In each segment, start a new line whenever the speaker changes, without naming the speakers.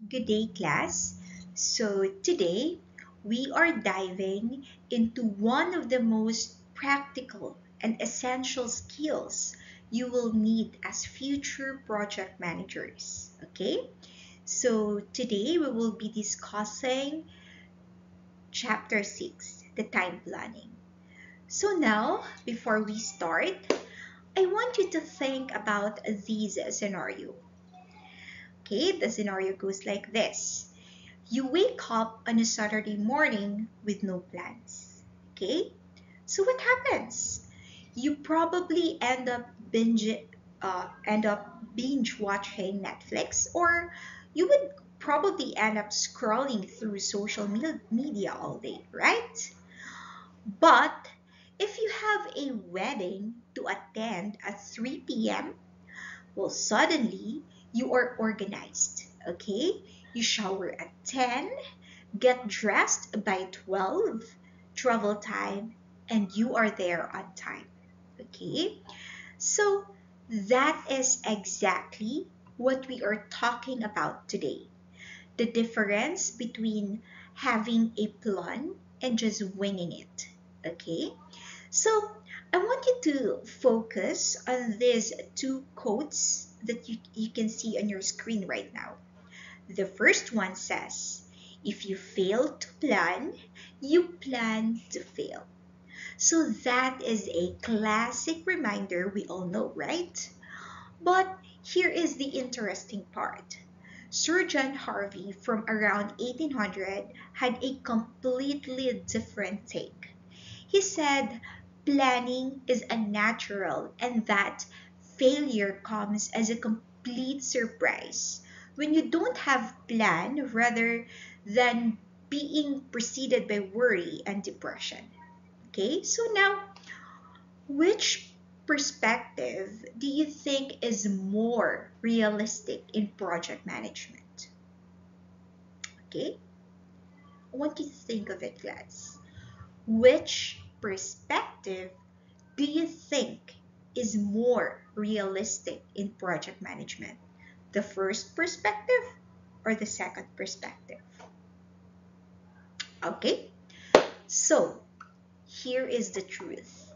Good day, class. So, today we are diving into one of the most practical and essential skills you will need as future project managers. Okay, so today we will be discussing chapter 6, the time planning. So, now before we start, I want you to think about this scenario. Okay, the scenario goes like this. You wake up on a Saturday morning with no plans. Okay? So what happens? You probably end up binge watching Netflix, or you would probably end up scrolling through social media all day, right? But if you have a wedding to attend at 3 p.m., well, suddenly you are organized, okay? You shower at 10, get dressed by 12, travel time, and you are there on time, okay? So that is exactly what we are talking about today. The difference between having a plan and just winging it, okay? So I want you to focus on these two quotes that you can see on your screen right now. The first one says, if you fail to plan, you plan to fail. So that is a classic reminder we all know, right? But here is the interesting part. Sir John Harvey from around 1800 had a completely different take. He said planning is unnatural and that failure comes as a complete surprise when you don't have plan rather than being preceded by worry and depression. Okay, so now which perspective do you think is more realistic in project management? Okay, I want you to think of it, guys. Which perspective do you think is more realistic in project management? The first perspective or the second perspective? Okay, so here is the truth.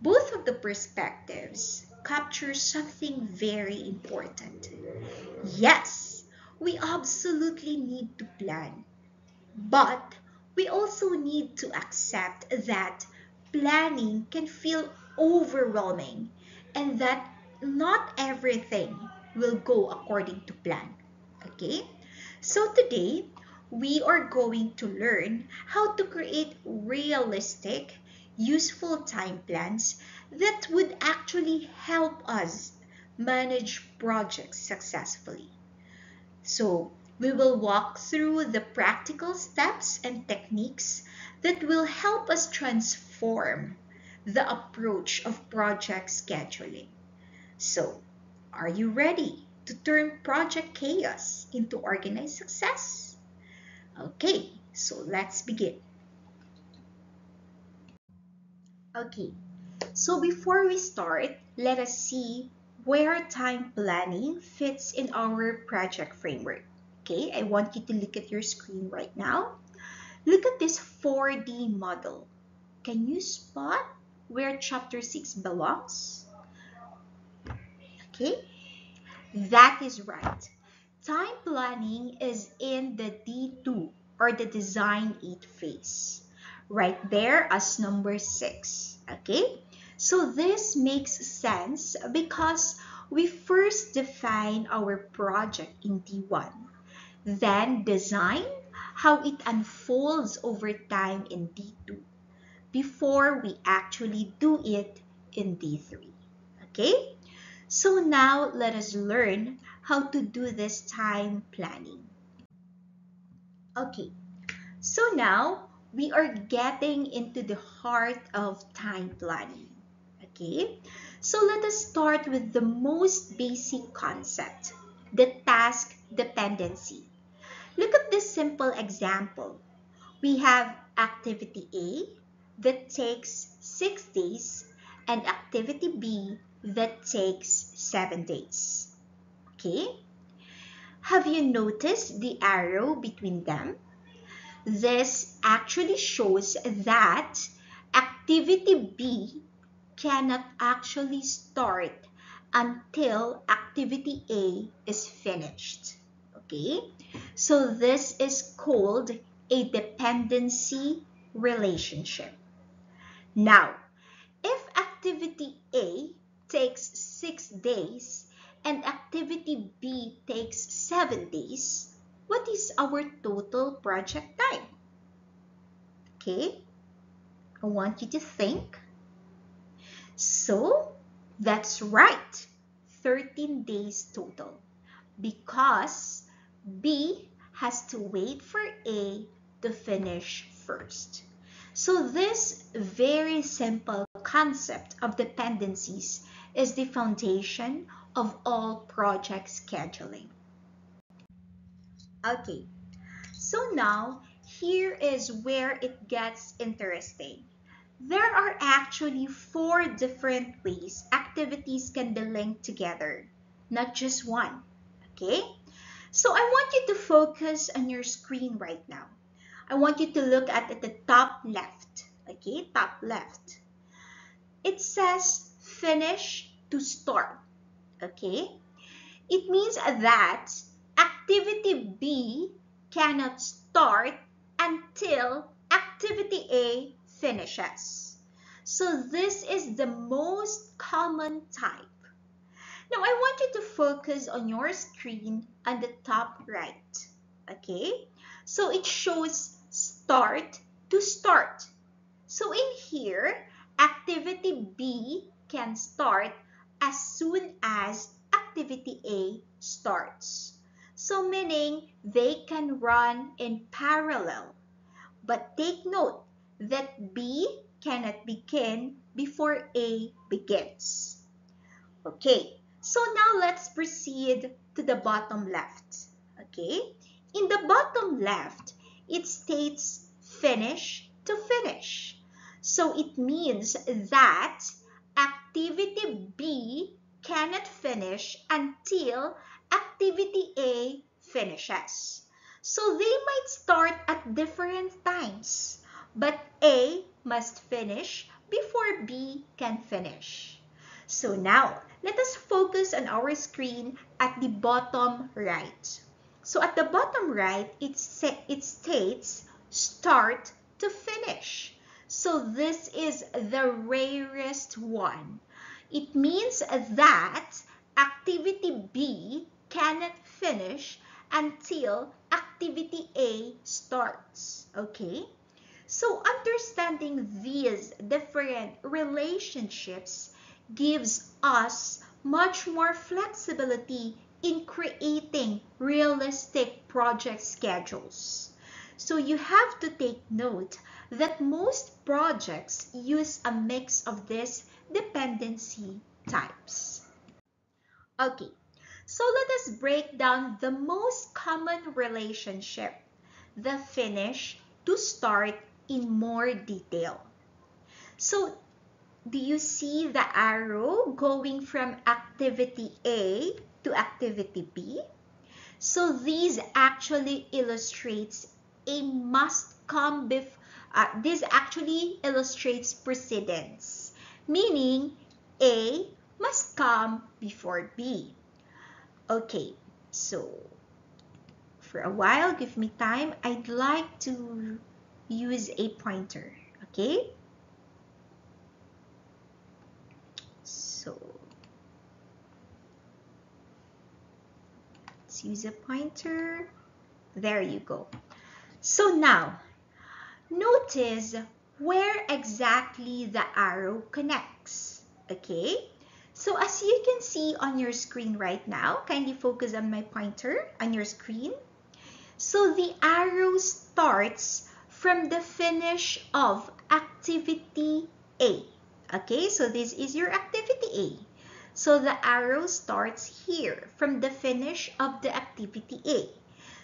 Both of the perspectives capture something very important. Yes, we absolutely need to plan, but we also need to accept that planning can feel overwhelming and that not everything will go according to plan. Okay? So today, we are going to learn how to create realistic, useful time plans that would actually help us manage projects successfully. So, we will walk through the practical steps and techniques that will help us transform the approach of project scheduling. So, are you ready to turn project chaos into organized success? Okay, so let's begin. Okay, so before we start, let us see where time planning fits in our project framework. Okay, I want you to look at your screen right now. Look at this 4D model. Can you spot where chapter 6 belongs? Okay, that is right. Time planning is in the D2 or the design 8 phase. Right there as number 6. Okay? So this makes sense because we first define our project in D1, then design how it unfolds over time in D2 before we actually do it in D3. Okay? So now let us learn how to do this time planning. Okay, so now we are getting into the heart of time planning. Okay, so let us start with the most basic concept, the task dependency. Look at this simple example. We have activity A that takes 6 days and activity B that takes 7 days. Okay? Have you noticed the arrow between them? This actually shows that activity B cannot actually start until activity A is finished. Okay? So this is called a dependency relationship. Now, if activity A takes 6 days and activity B takes 7 days, what is our total project time? Okay, I want you to think. So, that's right, 13 days total, because B has to wait for A to finish first. So this very simple concept of dependencies is the foundation of all project scheduling. Okay, so now here is where it gets interesting. There are actually 4 different ways activities can be linked together, not just one. Okay? So I want you to focus on your screen right now. I want you to look at the top left. Okay, top left. It says finish to start. Okay? It means that activity B cannot start until activity A finishes. So this is the most common type. Now I want you to focus on your screen on the top right. Okay? So it shows start to start. So in here, activity B can start as soon as activity A starts. So meaning they can run in parallel. But take note that B cannot begin before A begins. Okay, so now let's proceed to the bottom left. Okay, in the bottom left, it states finish to finish. So it means that activity B cannot finish until activity A finishes. So they might start at different times, but A must finish before B can finish. So now, let us focus on our screen at the bottom right. So at the bottom right, it states start to finish. So this is the rarest one. It means that activity B cannot finish until activity A starts. Okay? So understanding these different relationships gives us much more flexibility in creating realistic project schedules. So you have to take note that most projects use a mix of these dependency types. Okay, so let us break down the most common relationship, the finish to start, in more detail. So do you see the arrow going from activity A to activity B? So these actually illustrates a must come before, this actually illustrates precedence, meaning A must come before B. Okay, so for a while, give me time. I'd like to use a pointer, okay? So let's use a pointer. There you go. So now, notice where exactly the arrow connects, okay? So as you can see on your screen right now, kindly focus on my pointer on your screen. So the arrow starts from the finish of activity A. Okay, so this is your activity A. So the arrow starts here from the finish of the activity A.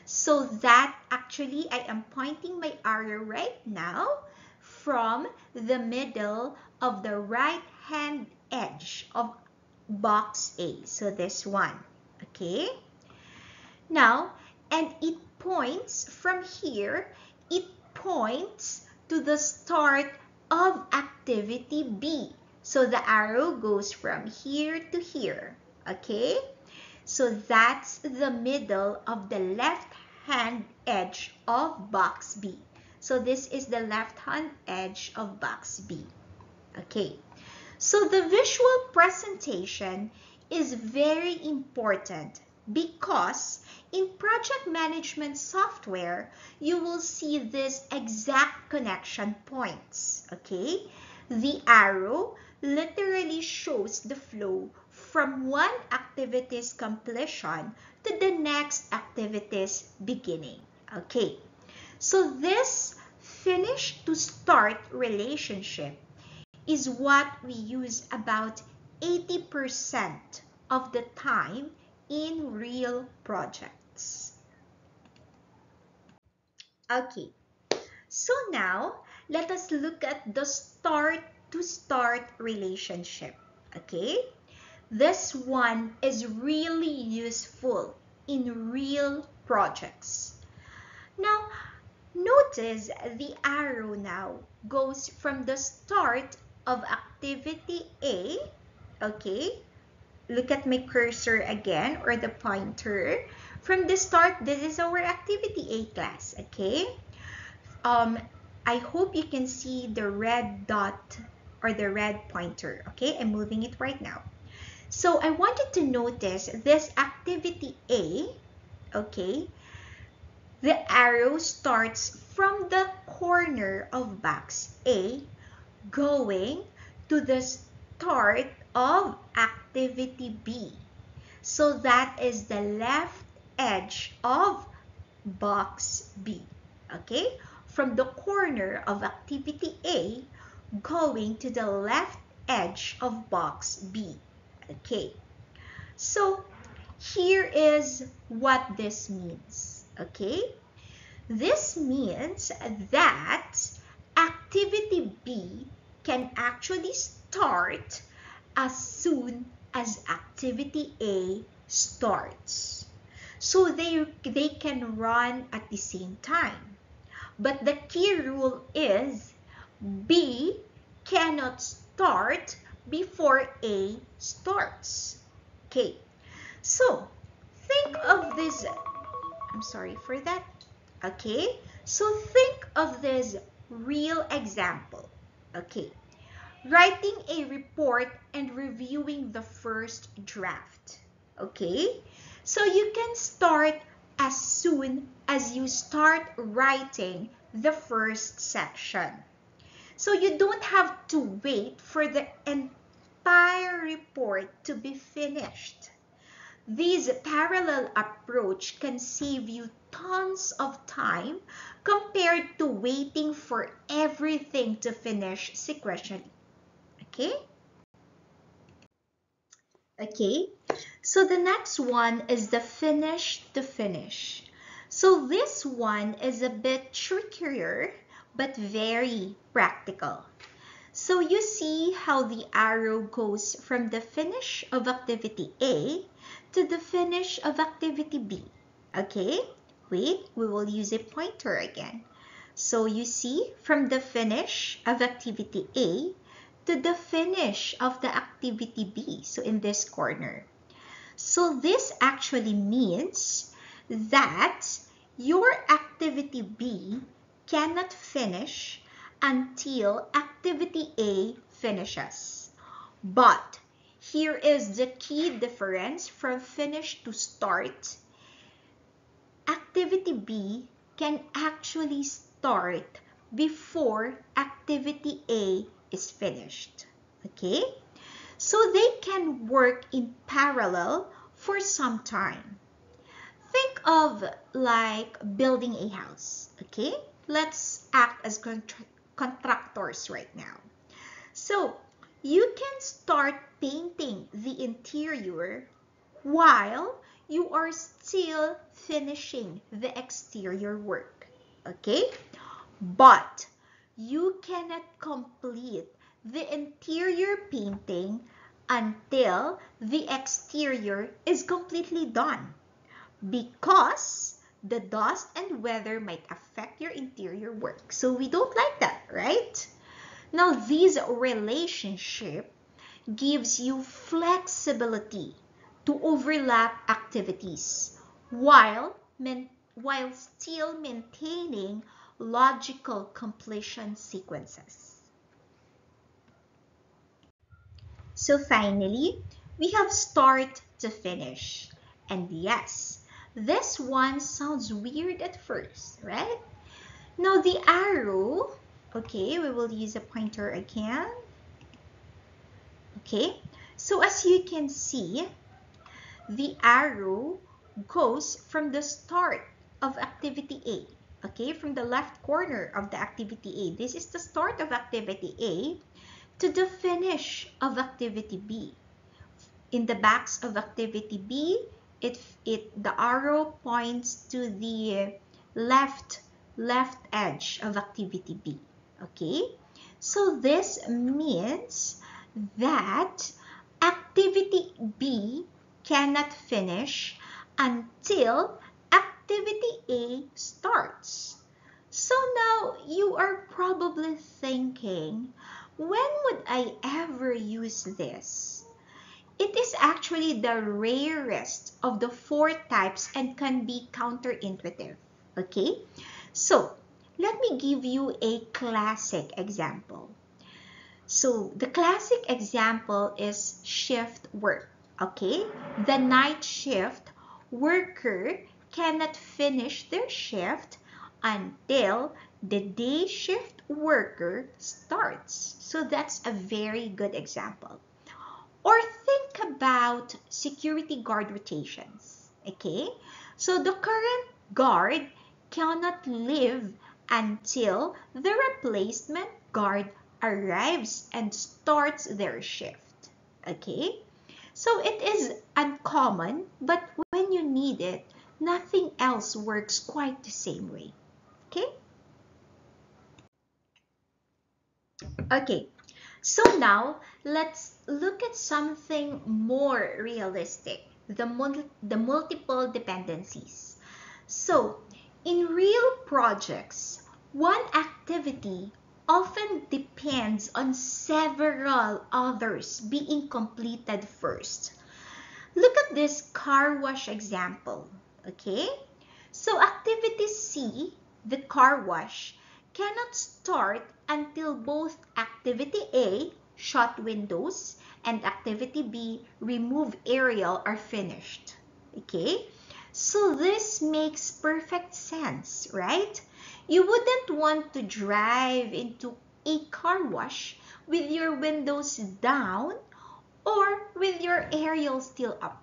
So that actually I am pointing my arrow right now from the middle of the right hand edge of box A. So this one. Okay. Now, and it points from here, it points to the start of activity B. So the arrow goes from here to here, okay? So that's the middle of the left-hand edge of box B. So this is the left-hand edge of box B, okay? So the visual presentation is very important because in project management software, you will see these exact connection points, okay? The arrow literally shows the flow from one activity's completion to the next activity's beginning, okay? So this finish to start relationship is what we use about 80% of the time in real projects. Okay, so now let us look at the start to start relationship. Okay, this one is really useful in real projects. Now, notice the arrow now goes from the start of activity A, okay? Look at my cursor again, or the pointer. From the start, this is our activity A class, okay? I hope you can see the red dot or the red pointer, okay? I'm moving it right now. So I wanted to notice this activity A, okay? The arrow starts from the corner of box A going to the start of activity B. So that is the left edge of box B. Okay? From the corner of activity A going to the left edge of box B. Okay? So here is what this means. Okay? This means that activity B can actually start as soon as activity A starts. So they can run at the same time. But the key rule is B cannot start before A starts. Okay, so think of this. I'm sorry for that. Okay, so think of this real example. Okay, writing a report and reviewing the first draft. Okay, so you can start as soon as you start writing the first section. So you don't have to wait for the entire report to be finished. This parallel approach can save you tons of time compared to waiting for everything to finish sequentially. Okay? Okay, so the next one is the finish to finish. So this one is a bit trickier but very practical. So you see how the arrow goes from the finish of activity A to the finish of activity B. Okay, wait, we will use a pointer again. So you see from the finish of activity A to the finish of the activity B, so in this corner. So this actually means that your activity B cannot finish until activity A finishes. But here is the key difference from finish to start. Activity B can actually start before activity A is finished. Okay? So they can work in parallel for some time. Think of like building a house. Okay? Let's act as contractors right now. So you can start painting the interior while you are still finishing the exterior work. Okay? But you cannot complete the interior painting until the exterior is completely done. because the dust and weather might affect your interior work. So we don't like that, right? Now, this relationship gives you flexibility to overlap activities while, while still maintaining logical completion sequences. So finally, we have start to finish. And yes, this one sounds weird at first, right? Now the arrow, okay, we will use a pointer again. Okay, so as you can see, the arrow goes from the start of activity A, okay, from the left corner of the activity A. This is the start of activity A to the finish of activity B. In the backs of activity B, the arrow points to the left edge of activity B. Okay, so this means that activity B cannot finish until activity A starts. So now you are probably thinking, when would I ever use this? It is actually the rarest of the four types and can be counterintuitive. Okay, so let me give you a classic example. So the classic example is shift work. Okay, the night shift worker cannot finish their shift until the day shift worker starts. So that's a very good example. Or think about security guard rotations. Okay, so the current guard cannot leave until the replacement guard arrives and starts their shift. Okay, so it is uncommon, but when you need it, nothing else works quite the same way. Okay, okay. So now, let's look at something more realistic, the multiple dependencies. So, in real projects, one activity often depends on several others being completed first. Look at this car wash example, okay? So activity C, the car wash, cannot start until both activity A, shut windows, and activity B, remove aerial, are finished. Okay? So this makes perfect sense, right? You wouldn't want to drive into a car wash with your windows down or with your aerial still up.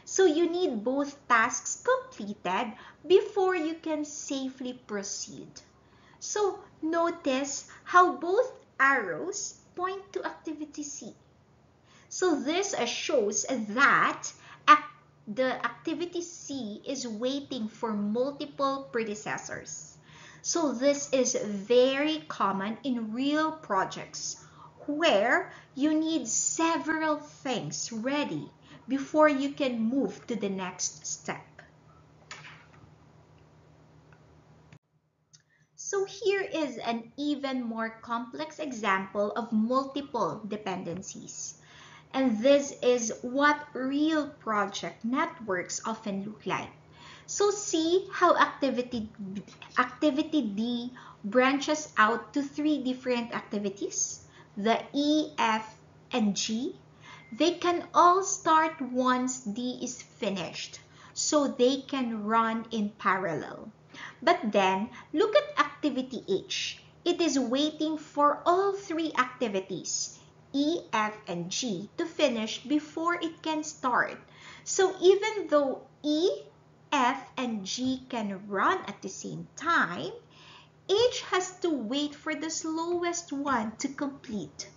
So you need both tasks completed before you can safely proceed. So notice how both arrows point to activity C. So this shows that the activity C is waiting for multiple predecessors. So this is very common in real projects where you need several things ready before you can move to the next step. So here is an even more complex example of multiple dependencies. And this is what real project networks often look like. So see how activity D branches out to three different activities. The E, F, and G. They can all start once D is finished, so they can run in parallel. But then, look at activity H. It is waiting for all three activities, E, F, and G, to finish before it can start. So even though E, F, and G can run at the same time, H has to wait for the slowest one to complete.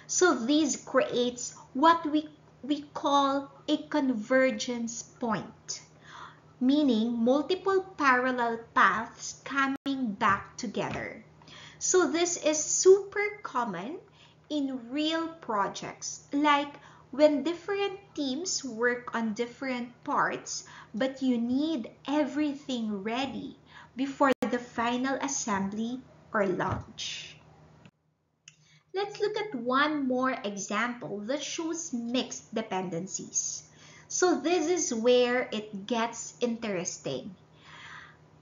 So this creates what we call a convergence point, meaning multiple parallel paths coming back together. So this is super common in real projects, like when different teams work on different parts, but you need everything ready before the final assembly or launch. Let's look at one more example that shows mixed dependencies. So this is where it gets interesting.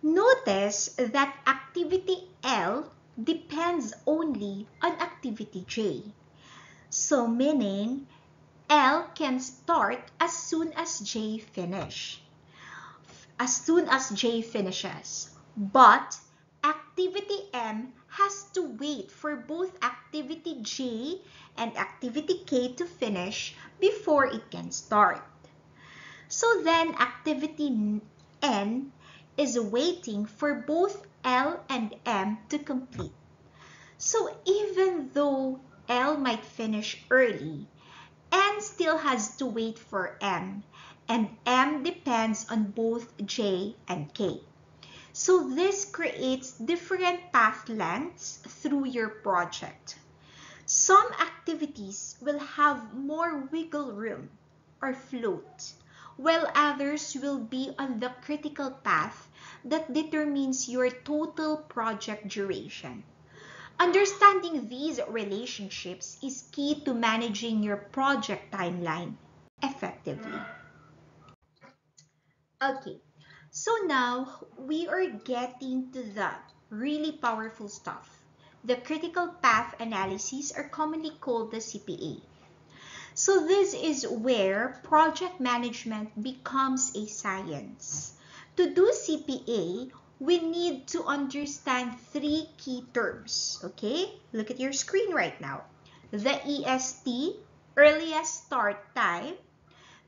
Notice that activity L depends only on activity J. So meaning L can start as soon as J finishes. But activity M has to wait for both activity J and activity K to finish before it can start. So then activity N is waiting for both L and M to complete. So even though L might finish early, N still has to wait for M, and M depends on both J and K. So this creates different path lengths through your project. Some activities will have more wiggle room or float, while others will be on the critical path that determines your total project duration. Understanding these relationships is key to managing your project timeline effectively. Okay, so now we are getting to the really powerful stuff. The critical path analyses are commonly called the CPA. So this is where project management becomes a science. To do CPA, we need to understand three key terms. Okay, look at your screen right now. The EST, earliest start time.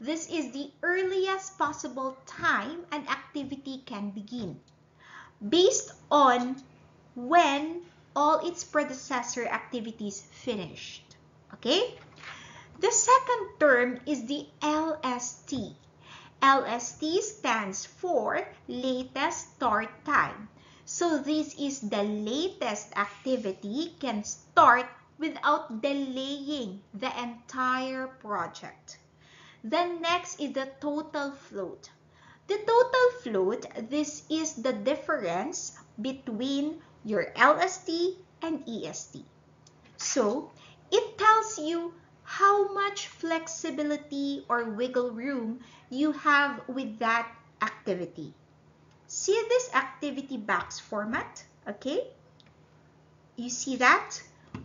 This is the earliest possible time an activity can begin, based on when all its predecessor activities finished. Okay? The second term is the LST. LST stands for latest start time. So this is the latest activity can start without delaying the entire project. Then next is the total float. The total float, this is the difference between your LST and EST. So it tells you how much flexibility or wiggle room you have with that activity. See this activity box format, okay? You see that?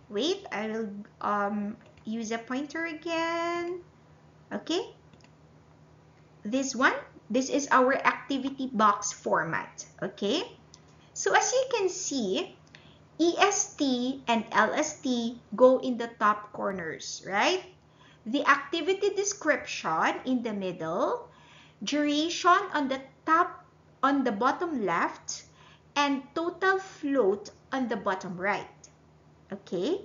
Wait, I will use a pointer again. Okay? This one, this is our activity box format, okay? So as you can see, EST and LST go in the top corners, right? The activity description in the middle, duration on the top, on the bottom left, and total float on the bottom right. Okay?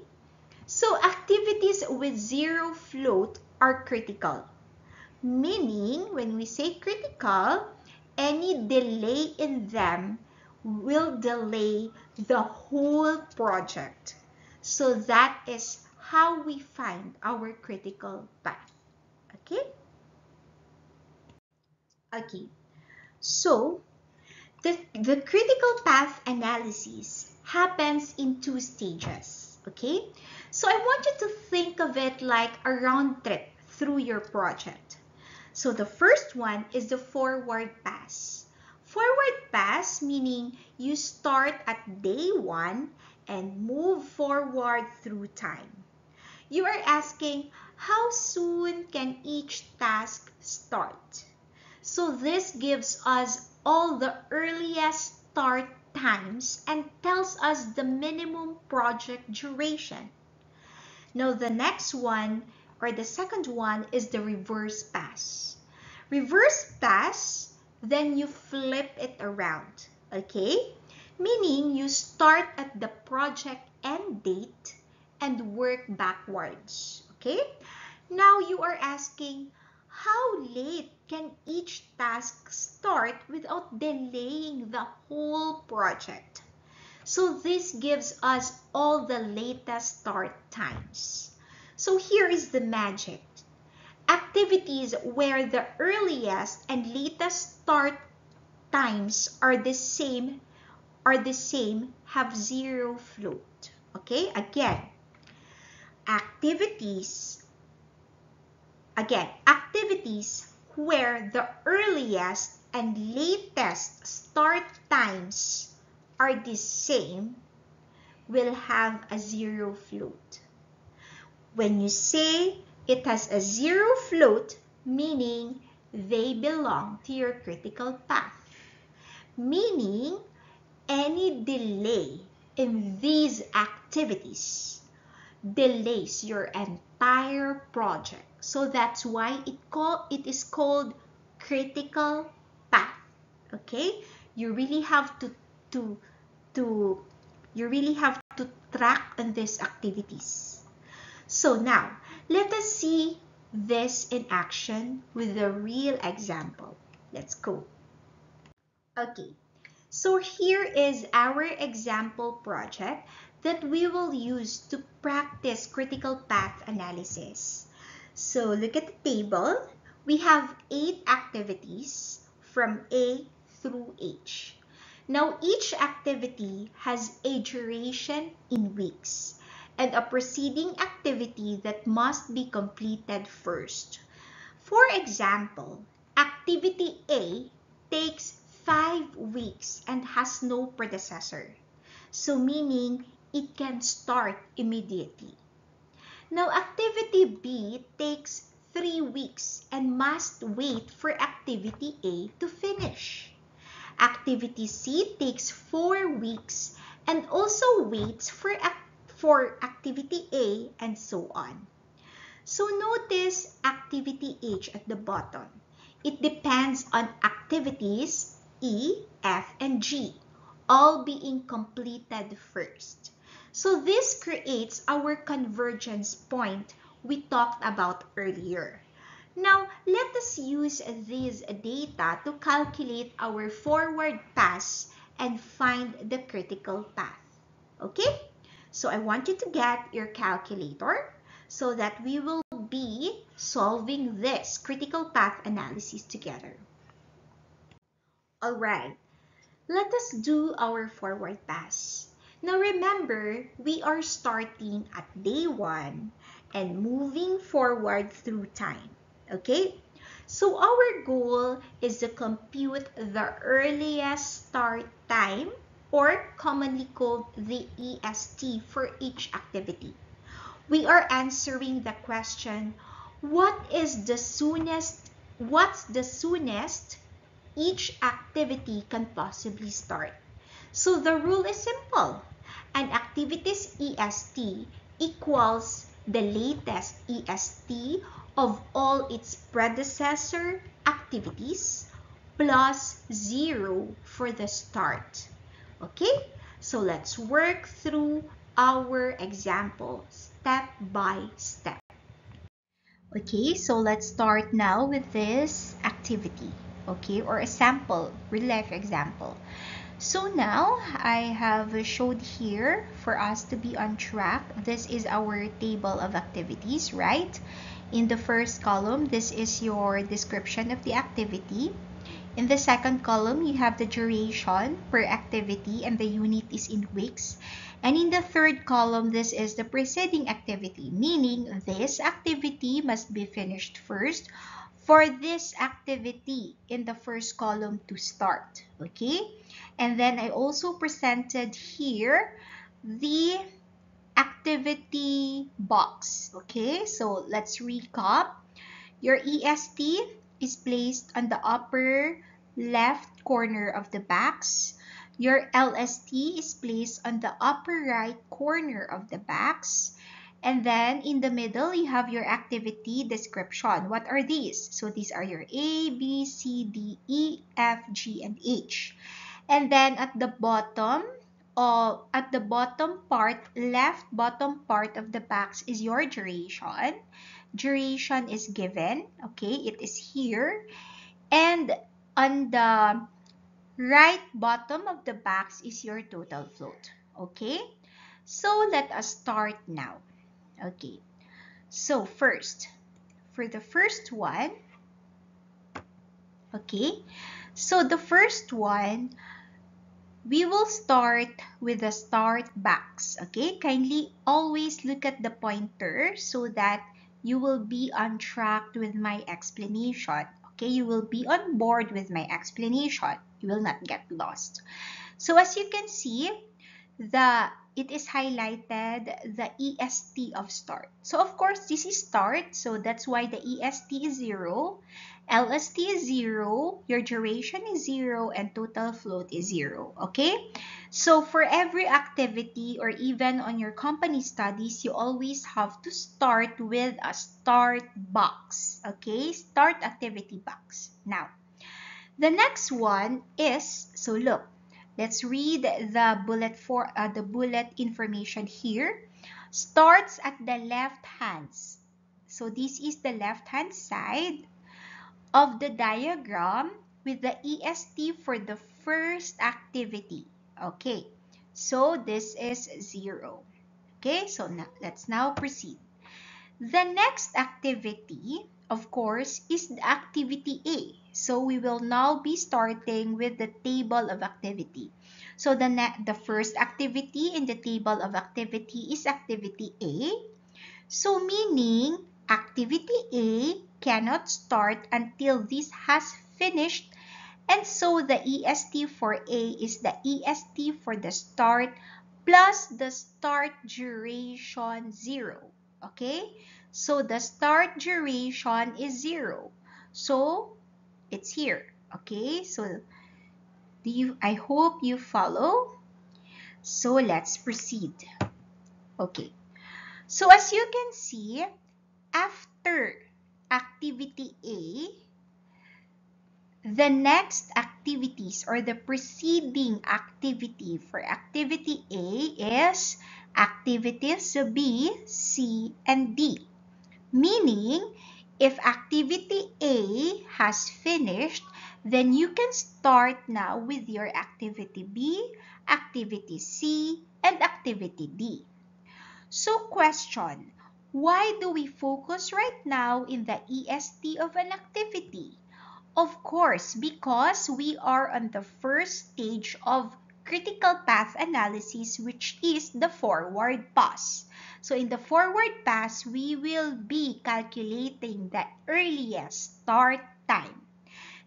So activities with zero float are critical. Meaning, when we say critical, any delay in them will delay the whole project. So that is how we find our critical path. Okay? Okay. So, the critical path analysis happens in two stages. Okay? So I want you to think of it like a round trip through your project. So the first one is the forward pass. Forward pass meaning you start at day 1 and move forward through time. You are asking how soon can each task start? So this gives us all the earliest start times and tells us the minimum project duration. Now the next one, or the second one, is the reverse pass. Reverse pass, then you flip it around, okay? Meaning you start at the project end date and work backwards, okay? Now you are asking, how late can each task start without delaying the whole project? So this gives us all the latest start times. So here is the magic. activities where the earliest and latest start times are the same have zero float. Okay, activities activities where the earliest and latest start times are the same will have a zero float. When you say it has a zero float, meaning they belong to your critical path. Meaning any delay in these activities delays your entire project. So that's why it is called critical path. Okay? You really have to you really have to track on these activities. So now, let us see this in action with a real example. Let's go. Okay, so here is our example project that we will use to practice critical path analysis. So look at the table. We have 8 activities from A through H. Now each activity has a duration in weeks and a preceding activity that must be completed first. For example, activity A takes 5 weeks and has no predecessor. So meaning it can start immediately. Now activity B takes 3 weeks and must wait for activity A to finish. Activity C takes 4 weeks and also waits for activity A and so on. So notice activity H at the bottom. It depends on activities E, F, and G, all being completed first. So this creates our convergence point we talked about earlier. Now, let us use these data to calculate our forward pass and find the critical path. Okay? So I want you to get your calculator so that we will be solving this critical path analysis together. All right, let us do our forward pass. Now remember, we are starting at day 1 and moving forward through time. Okay? So our goal is to compute the earliest start time, or commonly called the EST, for each activity. We are answering the question, what's the soonest each activity can possibly start? So the rule is simple. An activity's EST equals the latest EST of all its predecessor activities plus 0 for the start. Okay? So let's work through our example step by step. Okay, so let's start now with this activity, okay, or a sample, real life example. So now I have showed here for us to be on track. This is our table of activities, right? In the first column, this is your description of the activity. In the second column, you have the duration per activity and the unit is in weeks. And in the third column, this is the preceding activity, meaning this activity must be finished first for this activity in the first column to start, okay? And then I also presented here the activity box, okay? So let's recap. Your EST is placed on the upper left corner of the box. Your LST is placed on the upper right corner of the box. And then in the middle, you have your activity description. What are these? So these are your A, B, C, D, E, F, G, and H. And then at the bottom part, left bottom part of the box is your duration. Duration is given, okay, it is here. And on the right bottom of the box is your total float, okay? So let us start now. Okay, so first, for the first one, okay, so the first one, we will start with the start box, okay? Kindly always look at the pointer so that you will be on track with my explanation, okay? You will be on board with my explanation. You will not get lost. So as you can see, it is highlighted the EST of start. So of course, this is start, so that's why the EST is 0, LST is 0, your duration is 0, and total float is 0, okay? So for every activity or even on your company studies, you always have to start with a start box, okay? Start activity box. Now, the next one is, so look, let's read the bullet information here. Starts at the left hand. So this is the left hand side of the diagram with the EST for the first activity. Okay, so this is 0. Okay, so now let's now proceed. The next activity, of course, is the activity A. So we will now be starting with the table of activity. So the first activity in the table of activity is activity A. So meaning activity A cannot start until this has finished, and so the EST for A is the EST for the start plus the start duration 0. Okay? So the start duration is 0. So it's here. Okay? So I hope you follow. So let's proceed. Okay. So as you can see, after activity A, the next activities or the preceding activity for activity A is activities B, C, and D. Meaning, if activity A has finished, then you can start now with your activity B, activity C, and activity D. So question, why do we focus right now in the EST of an activity? Of course, because we are on the first stage of critical path analysis, which is the forward pass. So in the forward pass, we will be calculating the earliest start time.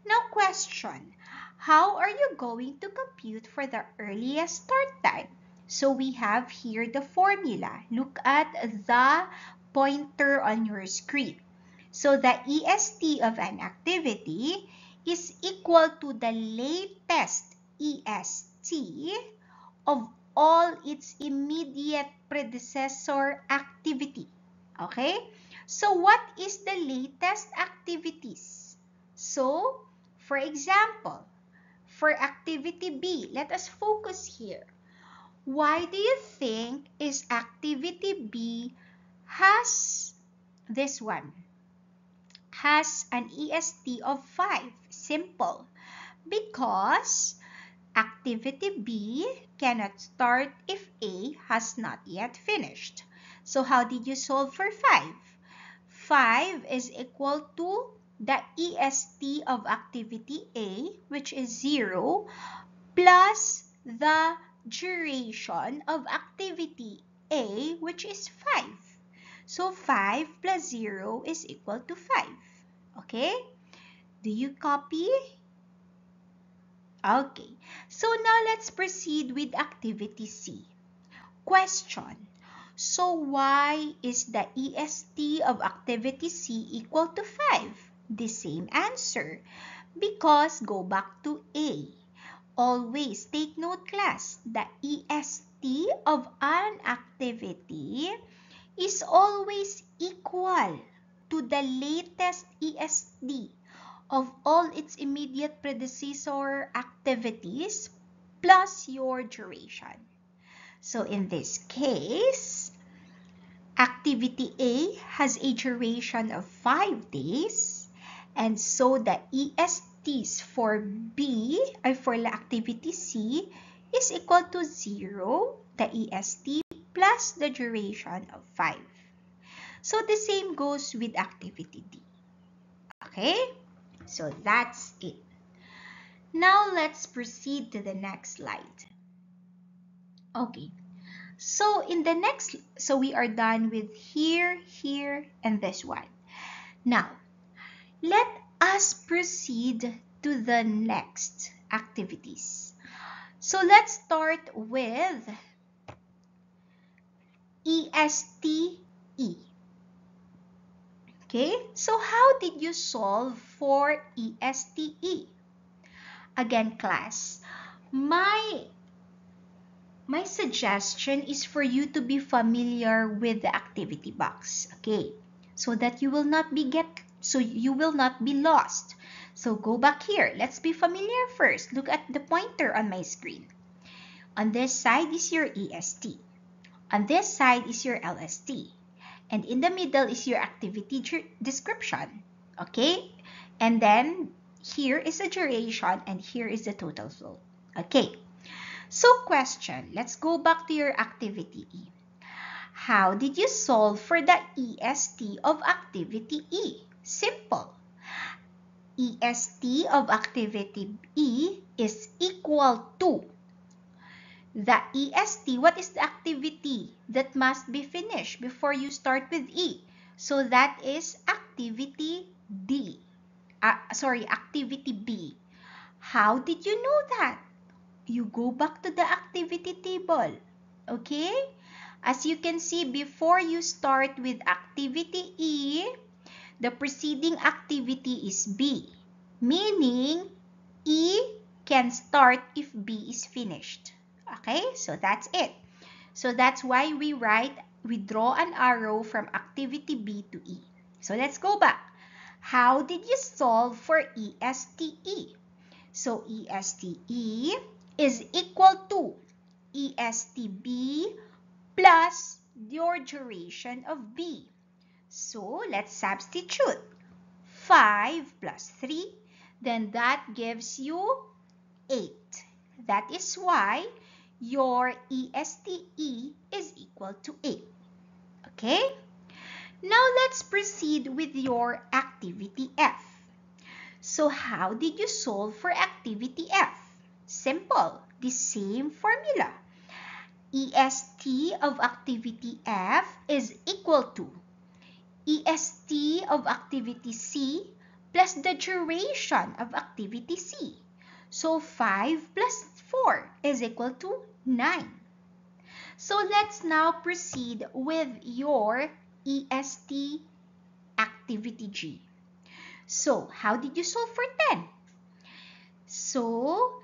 Now question, how are you going to compute for the earliest start time? So we have here the formula. Look at the pointer on your screen. So the EST of an activity is equal to the latest EST of all its immediate predecessor activity. Okay? So what is the latest activities? So, for example, for activity B, let us focus here. Why do you think is activity B has this one? Has an EST of 5. Simple. Because activity B cannot start if A has not yet finished. So how did you solve for 5? 5 is equal to the EST of activity A, which is 0, plus the duration of activity A, which is 5. So 5 plus 0 is equal to 5. Okay? Do you copy? Okay. So now let's proceed with activity C. Question. So why is the EST of activity C equal to 5? The same answer. Because go back to A. Always take note, class, the EST of an activity is always equal to the latest EST of all its immediate predecessor activities plus your duration. So in this case, activity A has a duration of 5 days, and so the ESTs for B, or for the activity C, is equal to 0, the EST plus the duration of 5. So the same goes with activity D. Okay? So that's it. Now let's proceed to the next slide. Okay. So we are done with here, here, and this one. Now, let us proceed to the next activities. So let's start with ESTE. Okay, so how did you solve for ESTE? Again, class, my suggestion is for you to be familiar with the activity box, okay? So you will not be lost. So go back here. Let's be familiar first. Look at the pointer on my screen. On this side is your EST. On this side is your LST. And in the middle is your activity description. Okay? And then here is the duration and here is the total flow. Okay. So question, let's go back to your activity E. How did you solve for the EST of activity E? Simple. EST of activity E is equal to the EST. What is the activity that must be finished before you start with E? So that is activity D. Activity B. How did you know that? You go back to the activity table. Okay? As you can see, before you start with activity E, the preceding activity is B, meaning E can start if B is finished. Okay? So that's it. So that's why we draw an arrow from activity B to E. So let's go back. How did you solve for ESTE? So ESTE is equal to ESTB plus your duration of B. So let's substitute. 5 plus 3, then that gives you 8. That is why your ESTE is equal to 8. Okay? Now let's proceed with your activity F. So how did you solve for activity F? Simple, the same formula. EST of activity F is equal to EST of activity C plus the duration of activity C. So 5 plus 4 is equal to 9. So let's now proceed with your EST activity G. So how did you solve for 10? So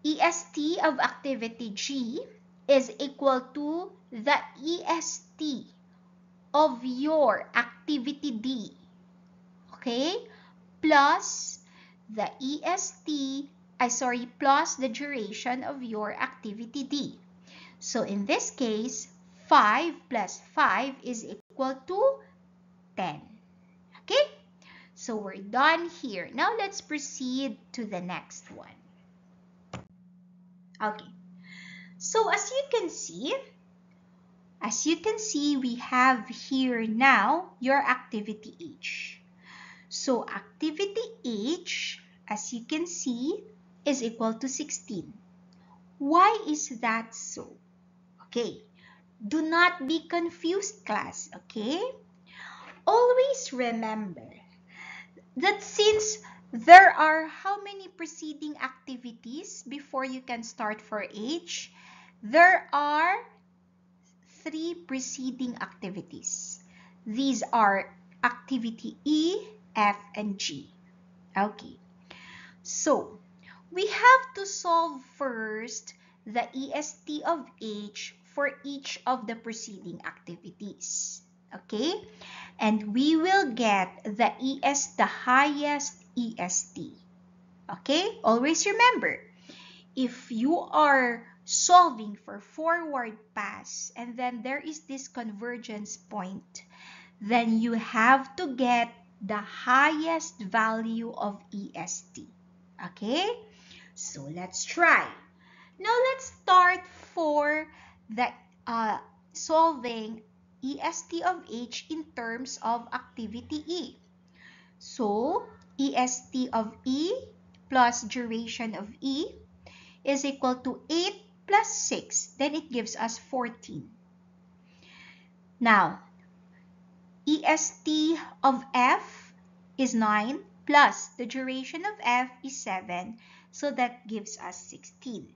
EST of activity G is equal to the EST of your activity D, okay, plus the plus the duration of your activity D. So in this case, 5 plus 5 is equal to 10. Okay? So we're done here. Now let's proceed to the next one. Okay. So as you can see, we have here now your activity H. So activity H, as you can see, is equal to 16. Why is that so? Okay, do not be confused, class, okay? Always remember that since there are how many preceding activities before you can start for H? There are 3 preceding activities. These are activity E, F, and G. Okay, so we have to solve first the EST of H for each of the preceding activities. Okay, and we will get the highest EST. Okay, always remember, if you are solving for forward pass and then there is this convergence point, then you have to get the highest value of EST. Okay, so let's try. Now let's start for the solving EST of H in terms of activity E. So, EST of E plus duration of E is equal to 8 plus 6. Then it gives us 14. Now, EST of F is 9 plus the duration of F is 7. So that gives us 16.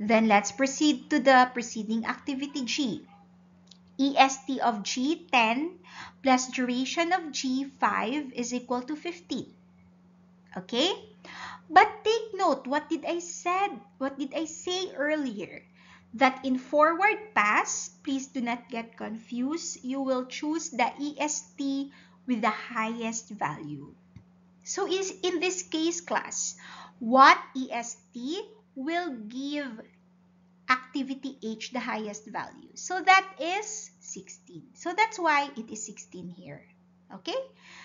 Then let's proceed to the preceding activity G. EST of G 10 plus duration of G 5 is equal to 15. Okay? But take note, what did I say earlier? That in forward pass, please do not get confused. You will choose the EST with the highest value. So in this case class, what EST will give activity H the highest value? So that is 16. So that's why it is 16 here. Okay?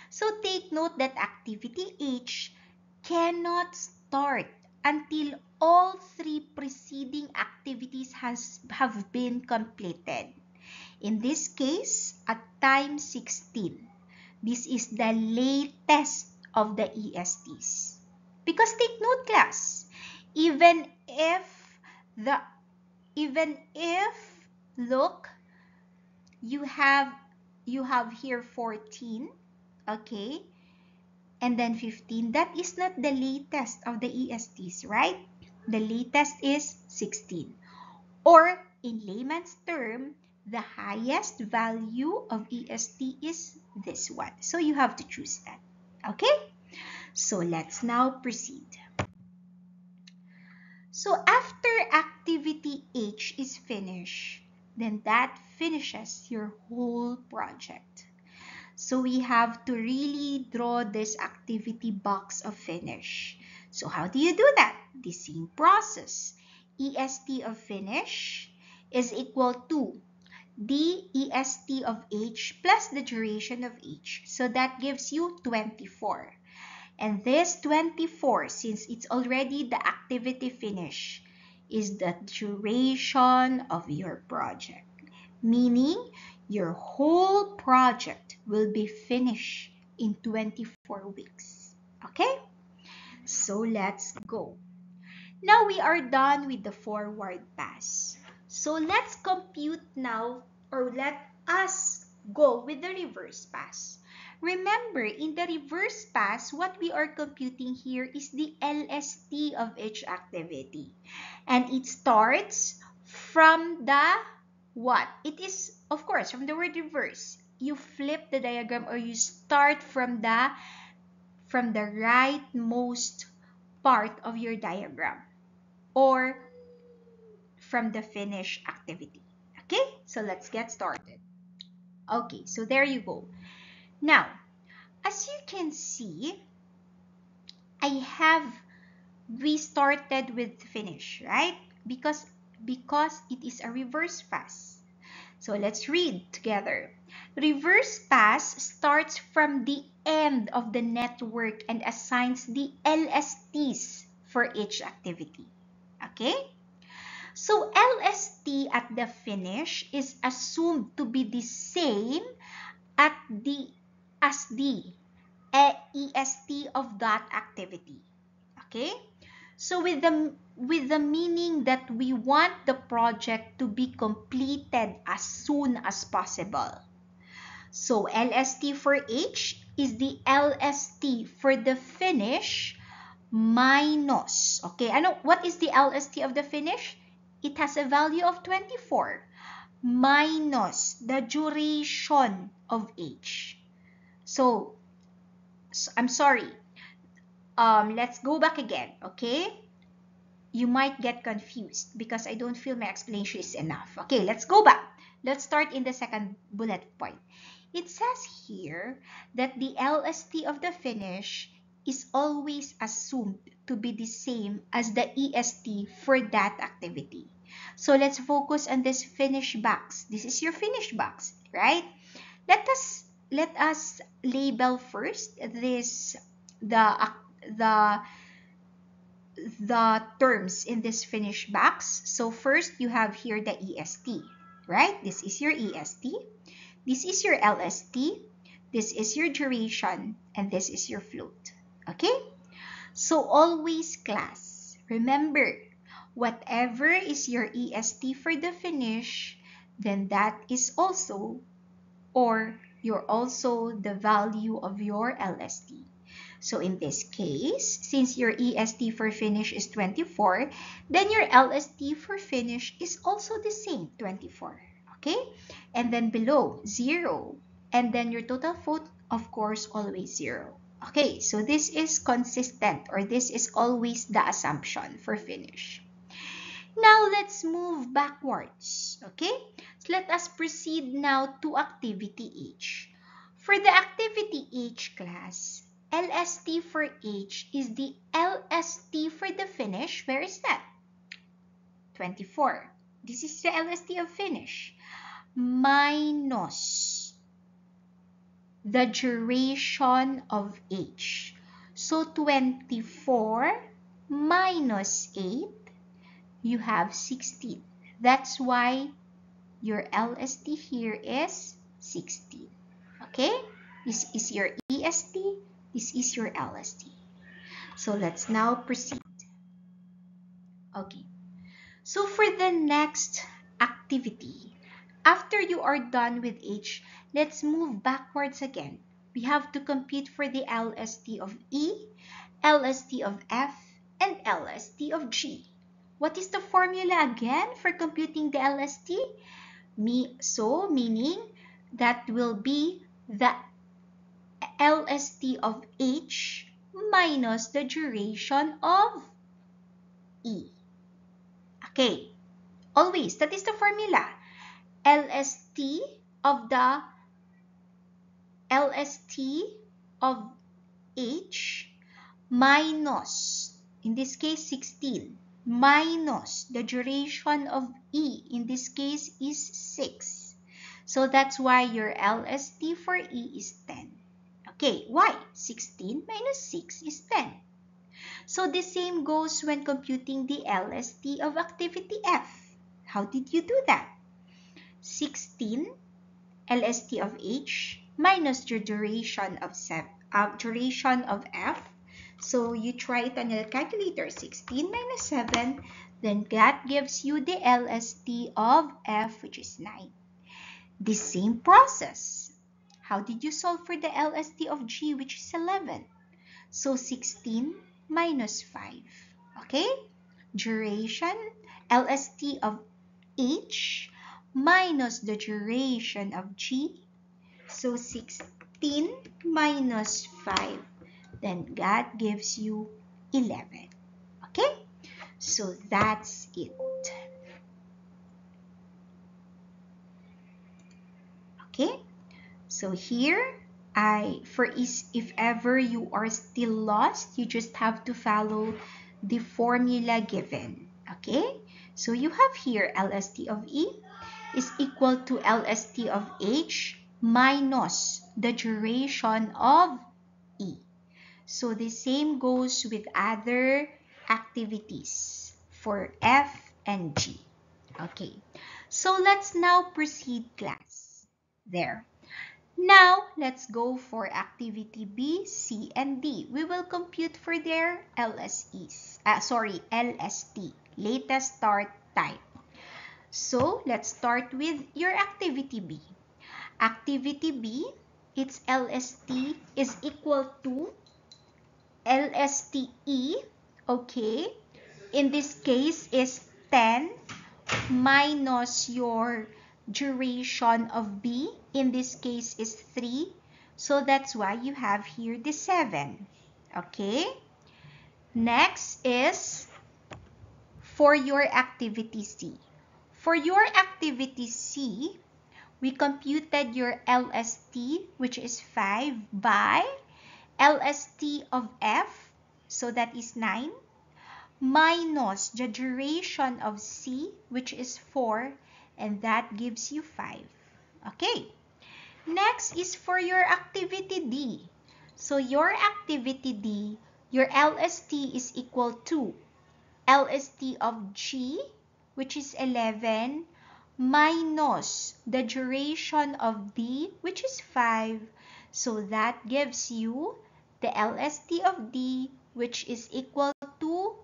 So take note that activity H cannot start until all three preceding activities have been completed. In this case, at time 16. This is the latest of the ESTs. Because take note class, even if look, you have here 14, okay, and then 15, that is not the latest of the ESTs, right? The latest is 16. Or in layman's term, the highest value of EST is this one. So you have to choose that. Okay? So let's now proceed. So after activity H is finished, then that finishes your whole project. So we have to really draw this activity box of finish. So how do you do that? The same process. EST of finish is equal to the EST of H plus the duration of H. So that gives you 24. And this 24, since it's already the activity finish, is the duration of your project. Meaning, your whole project will be finished in 24 weeks. Okay? So let's go. Now we are done with the forward pass. So let's compute now, or let us go with the reverse pass. Remember, in the reverse pass, what we are computing here is the LST of each activity. And it starts from the what? It is, of course, from the word reverse. You flip the diagram or you start from the rightmost part of your diagram or from the finish activity. Okay, so let's get started. Okay, so there you go. Now, as you can see, we started with finish, right? Because it is a reverse pass. So let's read together. Reverse pass starts from the end of the network and assigns the LSTs for each activity. Okay? So LST at the finish is assumed to be the same as the EST of that activity. Okay? So with the meaning that we want the project to be completed as soon as possible. So LST for H is the LST for the finish minus. Okay, what is the LST of the finish? It has a value of 24 minus the duration of H. So I'm sorry. Let's go back again, okay? You might get confused because I don't feel my explanation is enough. Okay, let's go back. Let's start in the second bullet point. It says here that the LST of the finish is always assumed to be the same as the EST for that activity. So let's focus on this finish box. This is your finish box, right? Let us label first the terms in this finish box. So first you have here the EST. right? This is your EST. This is your LST. This is your duration. And this is your float. Okay? So always class. Remember, whatever is your EST for the finish, then that is also, or you're also the value of your LST. So in this case, since your EST for finish is 24, then your LST for finish is also the same, 24. Okay? And then below, 0. And then your total float, of course, always 0. Okay, so this is consistent, or this is always the assumption for finish. Now let's move backwards. Okay? So let us proceed now to activity H. For the activity H class, LST for H is the LST for the finish. Where is that? 24. This is the LST of finish. Minus the duration of H. So 24 minus 8, you have 16. That's why your LST here is 16. Okay? This is your EST. This is your LST. So let's now proceed. Okay. So for the next activity, after you are done with H, let's move backwards again. We have to compute for the LST of E, LST of F, and LST of G. What is the formula again for computing the LST? Meaning that will be the LST of H minus the duration of E. Okay, always, that is the formula. LST of H minus, in this case 16, minus the duration of E, in this case is 6. So that's why your LST for E is 10. Okay, why? 16 minus 6 is 10. So the same goes when computing the LST of activity F. How did you do that? 16 LST of H minus the duration of F. So you try it on your calculator. 16 minus 7, then that gives you the LST of F, which is 9. The same process. How did you solve for the LST of G, which is 11? So 16 minus 5. Okay? Duration, LST of H minus the duration of G. So 16 minus 5. Then that gives you 11. Okay? So that's it. Okay? So here, if ever you are still lost, you just have to follow the formula given. Okay? So you have here LST of E is equal to LST of H minus the duration of E. So the same goes with other activities for F and G. Okay, so let's now proceed, class. There. Now, let's go for activity B, C, and D. We will compute for their LST, latest start time. So, let's start with your activity B. Activity B, its LST is equal to LSTE, okay? In this case is 10 minus your duration of B. In this case is 3. So that's why you have here the 7. Okay? Next is for your activity C. For your activity C, we computed your LST, which is 5, by LST of F, so that is 9, minus the duration of C, which is 4, and that gives you 5. Okay. Next is for your activity D. So your activity D, your LST is equal to LST of G, which is 11, minus the duration of D, which is 5. So that gives you the LST of D, which is equal to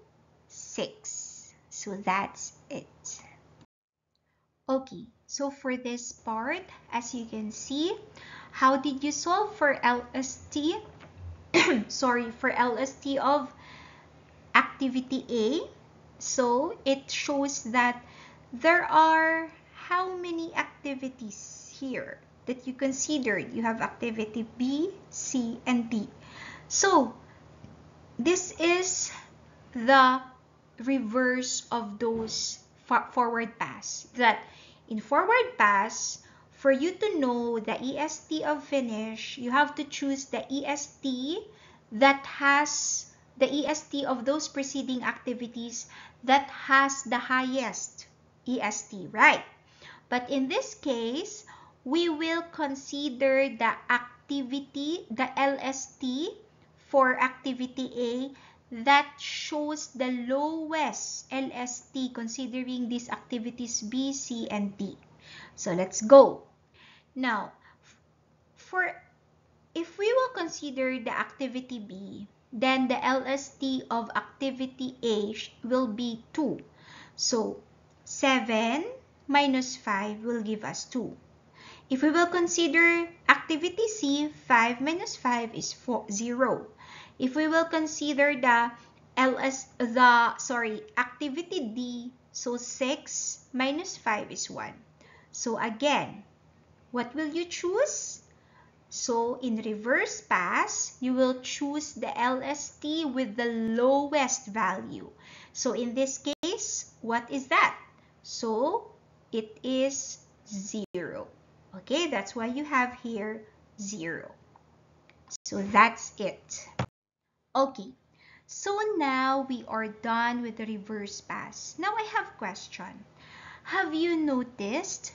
6. So that's it. Okay, so for this part, as you can see, how did you solve for LST? Sorry, for LST of activity A? So it shows that there are how many activities here that you considered? You have activity B, C, and D. So this is the reverse of those forward pass. That in forward pass, for you to know the EST of finish, you have to choose the EST that has the EST of those preceding activities that has the highest EST, right? But in this case, we will consider the activity, the LST for activity A that shows the lowest LST considering these activities B, C, and D. So let's go. Now, if we will consider the activity B, then the LST of activity A will be 2. So 7 minus 5 will give us 2. If we will consider activity C, 5 minus 5 is 0. If we will consider the activity D, so 6 minus 5 is 1. So again, what will you choose? So in reverse pass, you will choose the LST with the lowest value. So in this case, what is that? So it is 0. Okay, that's why you have here 0. So that's it. Okay, so now we are done with the reverse pass. Now I have a question. Have you noticed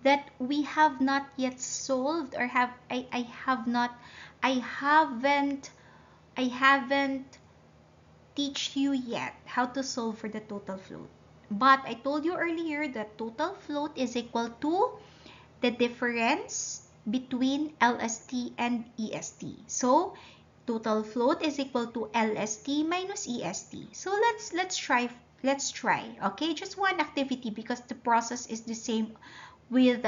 that we have not yet solved, or I haven't teach you yet how to solve for the total float. But I told you earlier that total float is equal to the difference between LST and EST. So total float is equal to LST minus EST. So let's try. Okay, just one activity because the process is the same with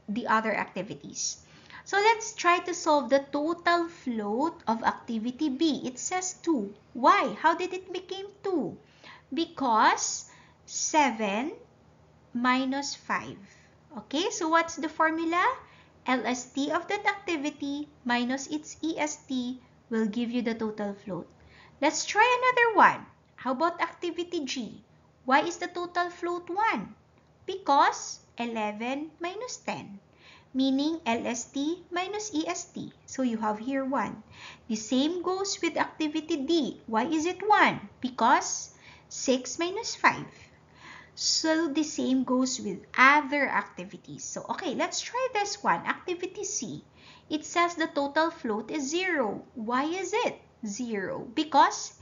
the other activities. So let's try to solve the total float of activity B. It says 2. Why? How did it become 2? Because 7 minus 5. Okay, so what's the formula? LST of that activity minus its EST will give you the total float. Let's try another one. How about activity G? Why is the total float 1? Because 11 minus 10, meaning LST minus EST. So you have here 1. The same goes with activity D. Why is it 1? Because 6 minus 5. So the same goes with other activities. So okay, let's try this one. Activity C. It says the total float is 0. Why is it 0? Because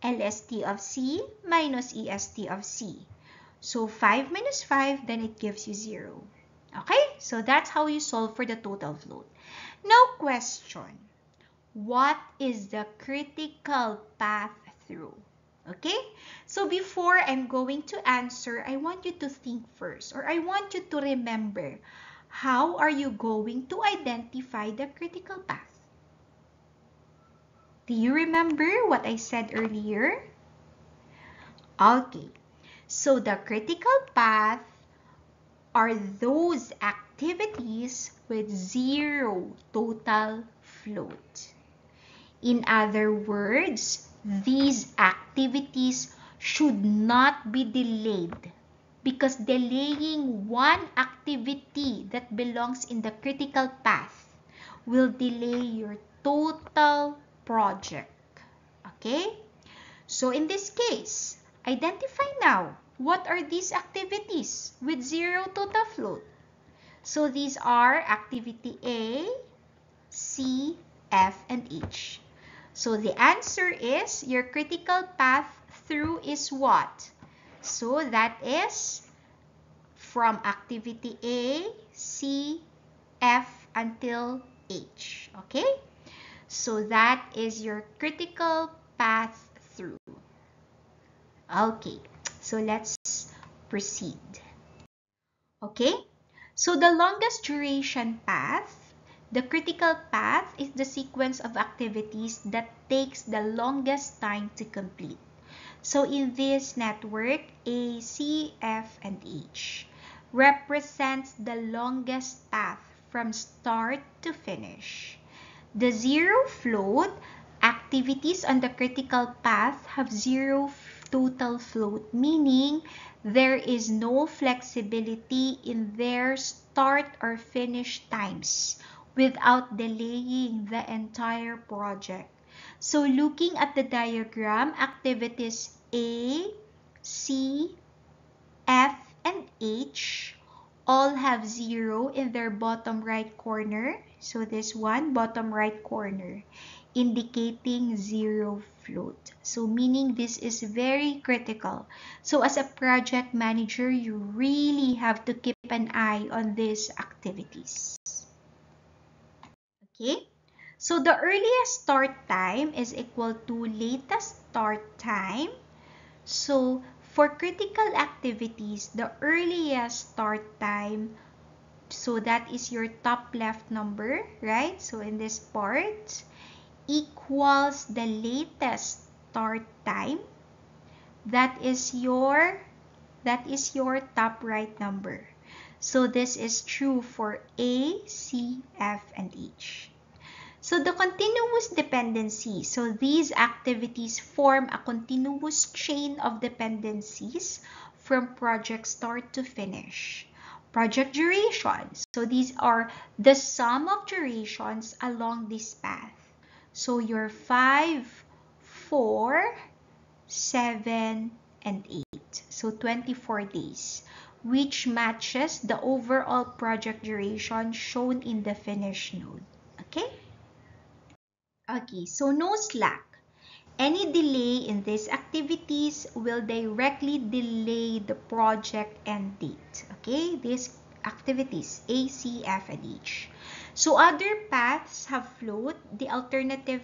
LST of C minus EST of C. So 5 minus 5, then it gives you 0. Okay, so that's how you solve for the total float. Now question, what is the critical path through? Okay, so before I'm going to answer, I want you to think first, or I want you to remember, how are you going to identify the critical path? Do you remember what I said earlier? Okay, so the critical path are those activities with 0 total float. In other words, these activities should not be delayed because delaying one activity that belongs in the critical path will delay your total project. Okay? So in this case, identify now what are these activities with 0 total float. So these are activity A, C, F, and H. So the answer is your critical path through is what? So that is from activity A, C, F until H. Okay? So that is your critical path through. Okay, so let's proceed. Okay, so the longest duration path, the critical path is the sequence of activities that takes the longest time to complete. So in this network, A, C, F, and H represents the longest path from start to finish. The zero float activities on the critical path have zero total float, meaning there is no flexibility in their start or finish times without delaying the entire project. So looking at the diagram, activities A, C, F, and H all have zero in their bottom right corner. So this one, bottom right corner, indicating zero float. So meaning this is very critical. So as a project manager, you really have to keep an eye on these activities. Okay, so the earliest start time is equal to latest start time. So for critical activities, the earliest start time, so that is your top left number, right? So in this part, equals the latest start time. That is your top right number. So this is true for A, C, F, and H. So the continuous dependency. So these activities form a continuous chain of dependencies from project start to finish. Project duration. So these are the sum of durations along this path. So your 5, 4, 7, and 8. So 24 days, which matches the overall project duration shown in the finish node. Okay? Okay, so no slack. Any delay in these activities will directly delay the project end date. Okay, these activities A, C, F, and H. So other paths have float. The alternative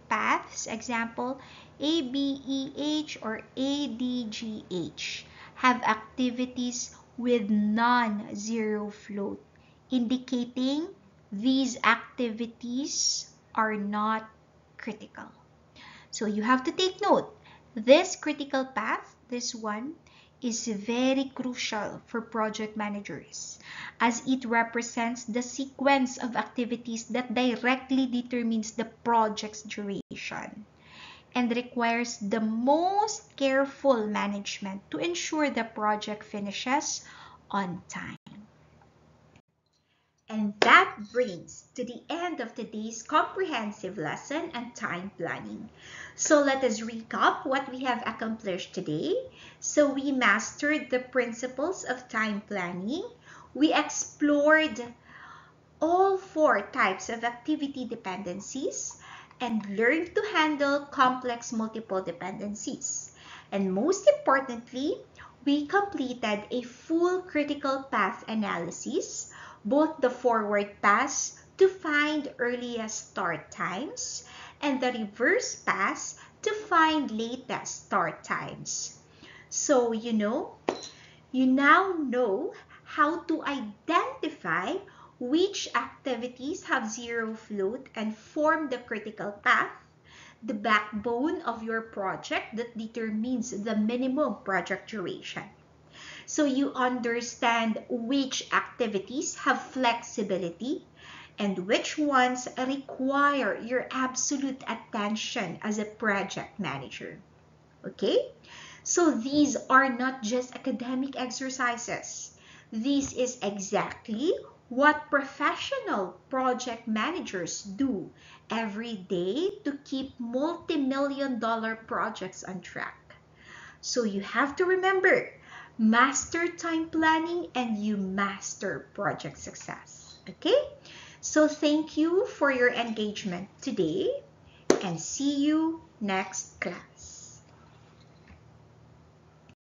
paths, example A, B, E, H, or A, D, G, H, have activities with non-zero float, indicating these activities are not critical. So you have to take note. This critical path, this one, is very crucial for project managers as it represents the sequence of activities that directly determines the project's duration and requires the most careful management to ensure the project finishes on time. And that brings to the end of today's comprehensive lesson on time planning. So let us recap what we have accomplished today. So we mastered the principles of time planning. We explored all 4 types of activity dependencies and learned to handle complex multiple dependencies. And most importantly, we completed a full critical path analysis, both the forward pass to find earliest start times and the reverse pass to find latest start times. So you now know how to identify which activities have zero float and form the critical path, the backbone of your project that determines the minimum project duration. So you understand which activities have flexibility and which ones require your absolute attention as a project manager. Okay? So these are not just academic exercises. This is exactly what professional project managers do every day to keep multi-million-dollar projects on track. So you have to remember, master time planning and you master project success. Okay? So thank you for your engagement today and see you next class.